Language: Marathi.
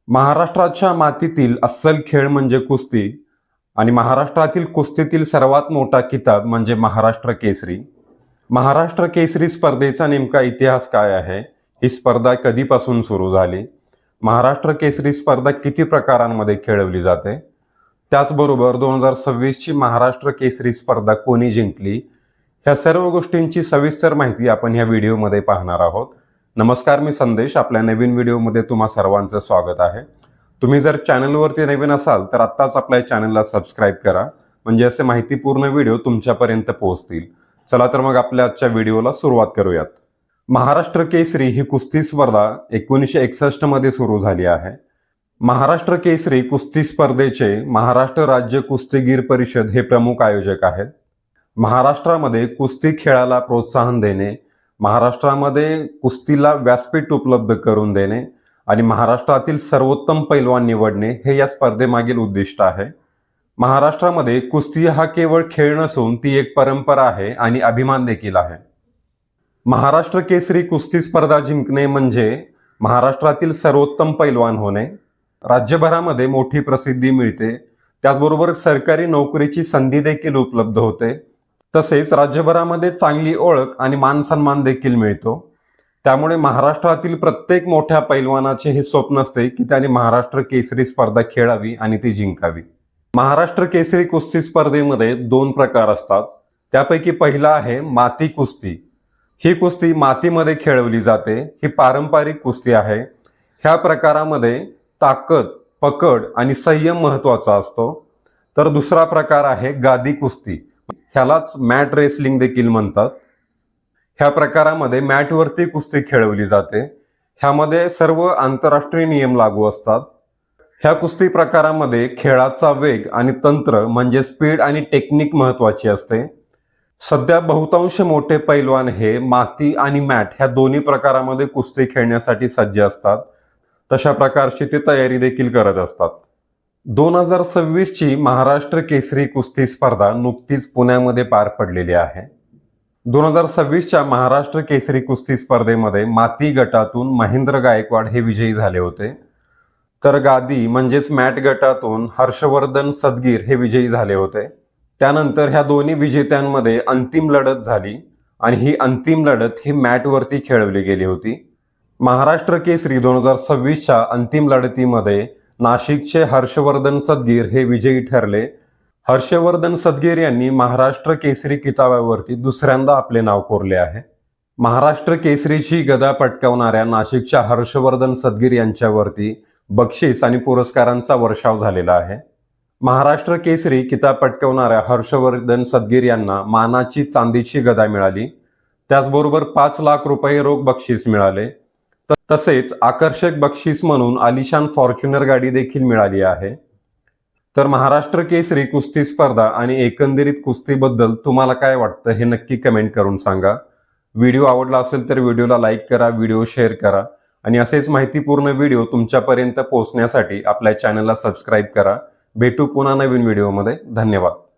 महाराष्ट्राच्या मातीतील अस्सल खेळ म्हणजे कुस्ती आणि महाराष्ट्रातील कुस्तीतील सर्वात मोठा किताब म्हणजे महाराष्ट्र केसरी. महाराष्ट्र केसरी स्पर्धेचा नेमका इतिहास काय आहे, ही स्पर्धा कधीपासून सुरू झाली, महाराष्ट्र केसरी स्पर्धा किती प्रकारांमध्ये खेळवली जाते, त्याचबरोबर 2026 ची महाराष्ट्र केसरी स्पर्धा कोणी जिंकली, ह्या सर्व गोष्टींची सविस्तर माहिती आपण ह्या व्हिडिओमध्ये पाहणार आहोत. नमस्कार, मी संदेश. आपल्या नवीन व्हिडिओमध्ये तुम्हा सर्वांचं स्वागत आहे. तुम्ही जर चॅनलवरती नवीन असाल तर आत्ताच आपल्या चॅनलला सबस्क्राईब करा, म्हणजे असे माहितीपूर्ण व्हिडिओ तुमच्यापर्यंत पोहोचतील. चला तर मग आपल्या आजच्या व्हिडिओला सुरुवात करूयात. महाराष्ट्र केसरी ही कुस्ती स्पर्धा 1961 मध्ये सुरू झाली आहे. महाराष्ट्र केसरी कुस्ती स्पर्धेचे महाराष्ट्र राज्य कुस्तीगीर परिषद हे प्रमुख आयोजक आहेत. महाराष्ट्रामध्ये कुस्ती खेळाला प्रोत्साहन देणे, महाराष्ट्रामध्ये कुस्तीला व्यासपीठ उपलब्ध करून देणे आणि महाराष्ट्रातील सर्वोत्तम पैलवान निवडणे हे या स्पर्धेमागील उद्दिष्ट आहे. महाराष्ट्रामध्ये कुस्ती हा केवळ खेळ नसून ती एक परंपरा आहे आणि अभिमान देखील आहे. महाराष्ट्र केसरी कुस्ती स्पर्धा जिंकणे म्हणजे महाराष्ट्रातील सर्वोत्तम पैलवान होणे. राज्यभरामध्ये मोठी प्रसिद्धी मिळते, त्याचबरोबर सरकारी नोकरीची संधी देखील उपलब्ध होते. तसेच राज्यभरामध्ये चांगली ओळख आणि मानसन्मान देखील मिळतो. त्यामुळे महाराष्ट्रातील प्रत्येक मोठ्या पैलवानाचे हे स्वप्न असते की त्याने महाराष्ट्र केसरी स्पर्धा खेळावी आणि ती जिंकावी. महाराष्ट्र केसरी कुस्ती स्पर्धेमध्ये 2 प्रकार असतात. त्यापैकी पहिला आहे माती कुस्ती. ही कुस्ती मातीमध्ये खेळवली जाते. ही पारंपरिक कुस्ती आहे. ह्या प्रकारामध्ये ताकद, पकड आणि संयम महत्वाचा असतो. तर दुसरा प्रकार आहे गादी कुस्ती. ह्यालाच मॅट रेसलिंग देखील म्हणतात. ह्या प्रकारामध्ये मॅटवरती कुस्ती खेळवली जाते. ह्यामध्ये सर्व आंतरराष्ट्रीय नियम लागू असतात. ह्या कुस्ती प्रकारामध्ये खेळाचा वेग आणि तंत्र म्हणजे स्पीड आणि टेक्निक महत्वाची असते. सध्या बहुतांश मोठे पैलवान हे माती आणि मॅट ह्या दोन्ही प्रकारामध्ये कुस्ती खेळण्यासाठी सज्ज असतात. तशा प्रकारची ते तयारी देखील करत असतात. 2026 ची महाराष्ट्र केसरी कुस्ती स्पर्धा नुकतीच पुण्यामध्ये पार पडलेली आहे. 2026 च्या महाराष्ट्र केसरी कुस्ती स्पर्धेमध्ये माती गटातून महेंद्र गायकवाड हे विजयी झाले होते. तर गादी म्हणजेच मॅट गटातून हर्षवर्धन सदगीर हे विजयी झाले होते. त्यानंतर ह्या दोन्ही विजेत्यांमध्ये अंतिम लढत झाली आणि ही अंतिम लढत ही मॅटवरती खेळवली गेली होती. महाराष्ट्र केसरी 2026 च्या अंतिम लढतीमध्ये नाशिकचे हर्षवर्धन सदगीर हे विजयी ठरले. हर्षवर्धन सदगीर यांनी महाराष्ट्र केसरी किताबावरती दुसऱ्यांदा आपले नाव कोरले आहे. महाराष्ट्र केसरीची गदा पटकावणाऱ्या नाशिकच्या हर्षवर्धन सदगीर यांच्यावरती बक्षीस आणि पुरस्कारांचा वर्षाव झालेला आहे. महाराष्ट्र केसरी किताब पटकावणाऱ्या हर्षवर्धन सदगीर यांना मानाची चांदीची गदा मिळाली. त्याचबरोबर 5 लाख रुपये रोख बक्षीस मिळाले. तसेच आकर्षक बक्षीस म्हणून आलिशान फॉर्च्युनर गाडी देखील मिळाली आहे. तर महाराष्ट्र केसरी कुस्ती स्पर्धा आणि एकंदरीत कुस्तीबद्दल तुम्हाला काय वाटतं हे नक्की कमेंट करून सांगा. व्हिडिओ आवडला असेल तर व्हिडिओला लाईक करा, व्हिडिओ शेअर करा आणि असेच माहितीपूर्ण व्हिडिओ तुमच्यापर्यंत पोहोचण्यासाठी आपल्या चॅनलला सबस्क्राईब करा. भेटू पुन्हा नवीन व्हिडिओमध्ये. धन्यवाद.